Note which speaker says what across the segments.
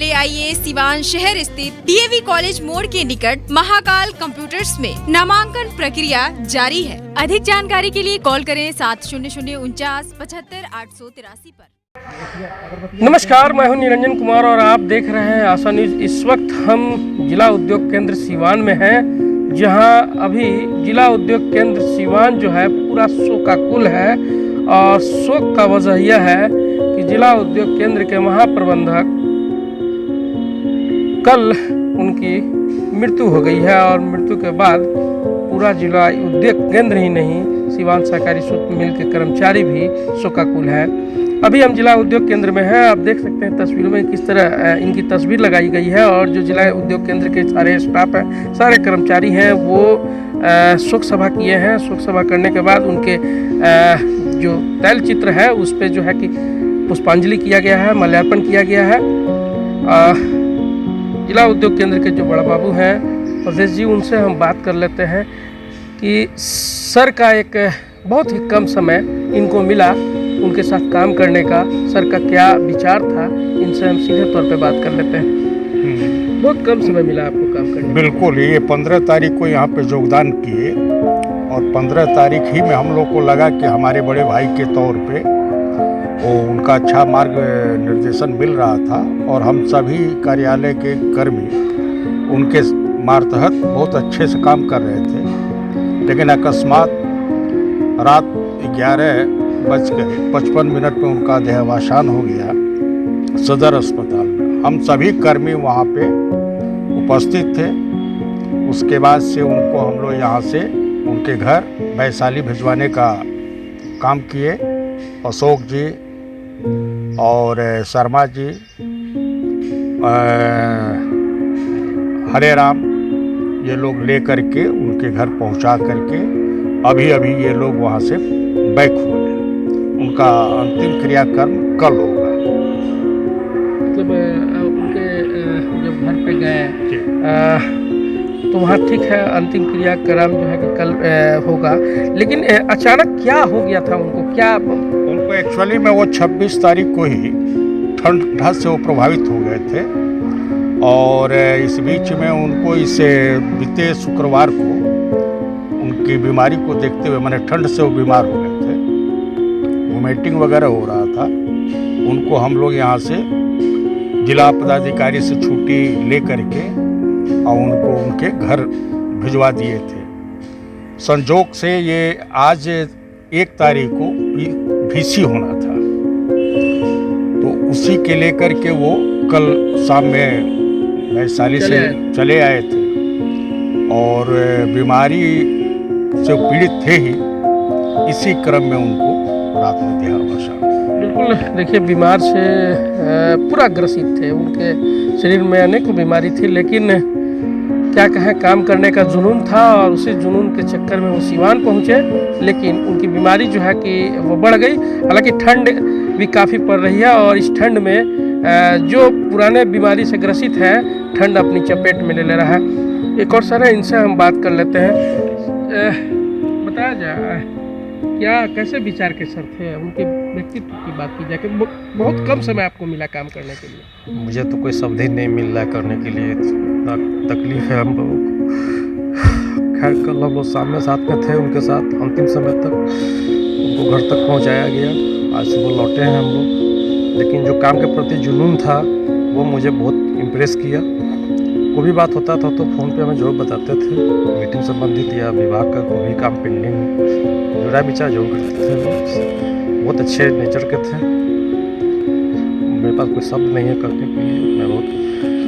Speaker 1: ले आइए सिवान शहर स्थित डीएवी कॉलेज मोड़ के निकट महाकाल कंप्यूटर्स में नामांकन प्रक्रिया जारी है। अधिक जानकारी के लिए कॉल करें 700949 पर।
Speaker 2: नमस्कार, मैं हूं निरंजन कुमार और आप देख रहे हैं आशा न्यूज। इस वक्त हम जिला उद्योग केंद्र सिवान में हैं, जहां अभी जिला उद्योग केंद्र सिवान जो है पूरा शोकाकुल है। और शोक का वजह यह है कि जिला उद्योग केंद्र के महाप्रबंधक कल उनकी मृत्यु हो गई है। और मृत्यु के बाद पूरा जिला उद्योग केंद्र ही नहीं, सिवान सहकारी सूत मिल के कर्मचारी भी शोकाकुल है। अभी हम जिला उद्योग केंद्र में हैं। आप देख सकते हैं तस्वीरों में किस तरह इनकी तस्वीर लगाई गई है। और जो जिला उद्योग केंद्र के सारे स्टाफ हैं, सारे कर्मचारी हैं, वो शोक सभा किए हैं। शोक सभा करने के बाद उनके जो तैल चित्र है उस पर जो है कि पुष्पांजलि किया गया है, माल्यार्पण किया गया है। जिला उद्योग केंद्र के जो बड़ा बाबू हैं प्रदेश जी, उनसे हम बात कर लेते हैं कि सर का एक बहुत ही कम समय इनको मिला उनके साथ काम करने का। सर का क्या विचार था, इनसे हम सीधे तौर पे बात कर लेते हैं। बहुत कम समय मिला आपको काम करने।
Speaker 3: बिल्कुल, ये 15 तारीख को यहाँ पे योगदान किए और 15 तारीख ही में हम लोग को लगा कि हमारे बड़े भाई के तौर पे वो उनका अच्छा मार्ग निर्देशन मिल रहा था। और हम सभी कार्यालय के कर्मी उनके मार्तहत बहुत अच्छे से काम कर रहे थे। लेकिन अकस्मात रात 11:55 में उनका देहावसान हो गया सदर अस्पताल में। हम सभी कर्मी वहाँ पे उपस्थित थे। उसके बाद से उनको हम लोग यहाँ से उनके घर वैशाली भिजवाने का काम किए। अशोक जी और शर्मा जी, हरे राम, ये लोग ले करके उनके घर पहुंचा करके अभी ये लोग वहां से बैक हुए। उनका अंतिम क्रियाकर्म कल होगा।
Speaker 2: मतलब उनके जब घर पे गए तो वहाँ ठीक है, अंतिम क्रियाक्रम जो है कि कल होगा। लेकिन अचानक क्या हो गया था उनको?
Speaker 3: उनको एक्चुअली में वो 26 तारीख को ही ठंड से वो प्रभावित हो गए थे। और इस बीच में उनको इस बीते शुक्रवार को उनकी बीमारी को देखते हुए, मैंने ठंड से वो बीमार हो गए थे, वोमिटिंग वगैरह हो रहा था। उनको हम लोग यहाँ से जिला पदाधिकारी से छुट्टी ले करके और उनको उनके घर भिजवा दिए थे। संजोग से ये आज 1 तारीख को VC होना था, तो उसी के लेकर के वो कल शाम में वैशाली से चले आए थे। और बीमारी से पीड़ित थे ही, इसी क्रम में उनको रात में देहावसान।
Speaker 2: बिल्कुल, देखिए बीमार से पूरा ग्रसित थे। उनके शरीर में अनेक बीमारी थी, लेकिन क्या कहें, काम करने का जुनून था। और उसी जुनून के चक्कर में वो सिवान पहुँचे। लेकिन उनकी बीमारी जो है कि वो बढ़ गई। हालांकि ठंड भी काफ़ी पड़ रही है और इस ठंड में जो पुराने बीमारी से ग्रसित है, ठंड अपनी चपेट में ले रहा है। एक और सर है, इनसे हम बात कर लेते हैं। बताया जाए क्या कैसे विचार के सर थे, उनके व्यक्तित्व की बात की जाए कि बहुत कम समय आपको मिला काम करने के लिए।
Speaker 4: मुझे तो कोई शब्द ही नहीं मिल रहा करने के लिए, इतना तकलीफ है हम लोगों को। खैर कल हम लोग सामने साथ में थे उनके साथ, अंतिम समय तक उनको घर तक पहुंचाया गया। आज सुबह लौटे हैं हम लोग। लेकिन जो काम के प्रति जुनून था वो मुझे बहुत इम्प्रेस किया। कोई भी बात होता था तो फ़ोन पे हमें जरूर बताते थे, मीटिंग संबंधित या विभाग का कोई भी काम पेंडिंग जो राय विचार जरूर करते थे। बहुत अच्छे नेचर के थे। मेरे पास कोई शब्द नहीं है करने के लिए। मैं बहुत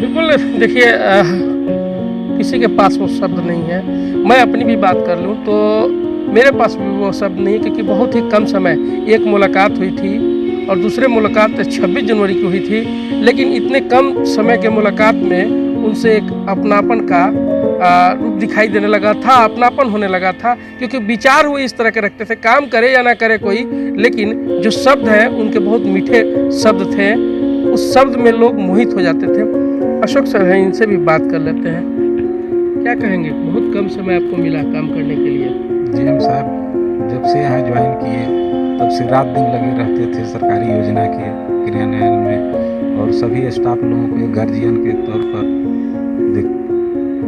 Speaker 2: बिल्कुल, देखिए किसी के पास वो शब्द नहीं है। मैं अपनी भी बात कर लूँ तो मेरे पास भी वो शब्द नहीं है, क्योंकि बहुत ही कम समय, एक मुलाकात हुई थी और दूसरे मुलाकात 26 जनवरी की हुई थी। लेकिन इतने कम समय के मुलाकात में उनसे एक अपनापन का रूप दिखाई देने लगा था, अपनापन होने लगा था। क्योंकि विचार वो इस तरह के रखते थे, काम करे या ना करे कोई, लेकिन जो शब्द हैं उनके बहुत मीठे शब्द थे। उस शब्द में लोग मोहित हो जाते थे। अशोक सर हैं, इनसे भी बात कर लेते हैं। क्या कहेंगे, बहुत कम समय आपको मिला काम करने के लिए?
Speaker 4: जी हम साहब जब से यहाँ ज्वाइन किए तब से रात दिन लगे रहते थे सरकारी योजना के क्रियान्वयन में।
Speaker 5: और सभी स्टाफ लोगों को एक गार्जियन के तौर पर,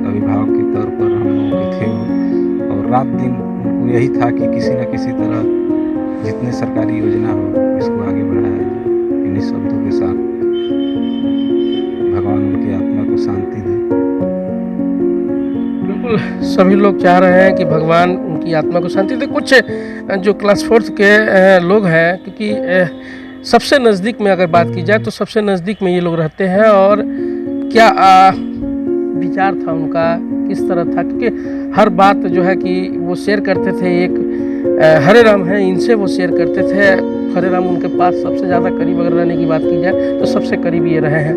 Speaker 5: अभिभावक के तौर पर हम लोगों के थे वो। और रात दिन उनको यही था कि किसी न किसी तरह जितने सरकारी योजना हो इसको आगे बढ़ाया जाए। इन्हीं शब्दों के साथ भगवान उनकी आत्मा को शांति दे।
Speaker 2: बिल्कुल सभी लोग चाह रहे हैं कि भगवान उनकी आत्मा को शांति दे। कुछ जो क्लास 4th के लोग हैं, क्योंकि सबसे नज़दीक में अगर बात की जाए तो सबसे नज़दीक में ये लोग रहते हैं, और क्या विचार था उनका, किस तरह था, क्योंकि हर बात जो है कि वो शेयर करते थे। एक हरे राम हैं, इनसे वो शेयर करते थे। हरे राम उनके पास सबसे ज़्यादा करीब अगर रहने की बात की जाए तो सबसे करीब ये रहे हैं।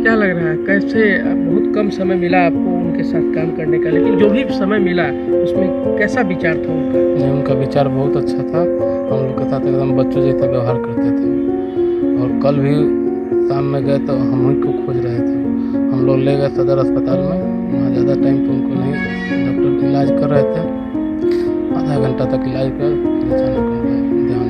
Speaker 2: क्या लग रहा है, कैसे बहुत कम समय मिला आपको उनके साथ काम करने का, लेकिन जो भी समय मिला उसमें कैसा विचार था उनका?
Speaker 4: नहीं, उनका विचार बहुत अच्छा था। हम लोग के साथ एकदम बच्चों जैसा व्यवहार करते थे। और कल भी शाम में गए तो हम ही को खोज रहे थे। हम लोग ले गए सदर अस्पताल में, वहाँ ज़्यादा टाइम तो उनको नहीं, डॉक्टर इलाज कर रहे थे, आधा घंटा तक इलाज कर अचानक उनका ध्यान।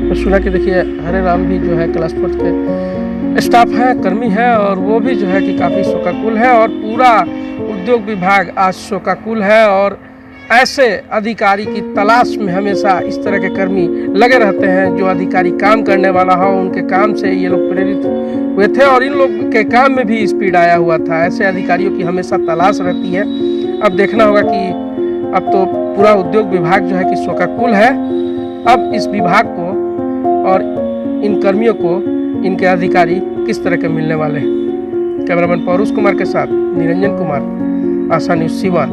Speaker 2: तो सुना कि देखिए हरे राम भी जो है क्लास 4th के स्टाफ हैं, कर्मी हैं, और वो भी जो है कि काफ़ी शोकाकुल है, और पूरा उद्योग विभाग आज शोकाकुल है। और ऐसे अधिकारी की तलाश में हमेशा इस तरह के कर्मी लगे रहते हैं, जो अधिकारी काम करने वाला हो। उनके काम से ये लोग प्रेरित हुए थे, और इन लोग के काम में भी स्पीड आया हुआ था। ऐसे अधिकारियों की हमेशा तलाश रहती है। अब देखना होगा कि अब तो पूरा उद्योग विभाग जो है कि शोकाकुल है। अब इस विभाग को और इन कर्मियों को इनके अधिकारी किस तरह के मिलने वाले हैं। कैमरामैन पौरुष कुमार के साथ निरंजन कुमार, आशा न्यूज़ सिवान।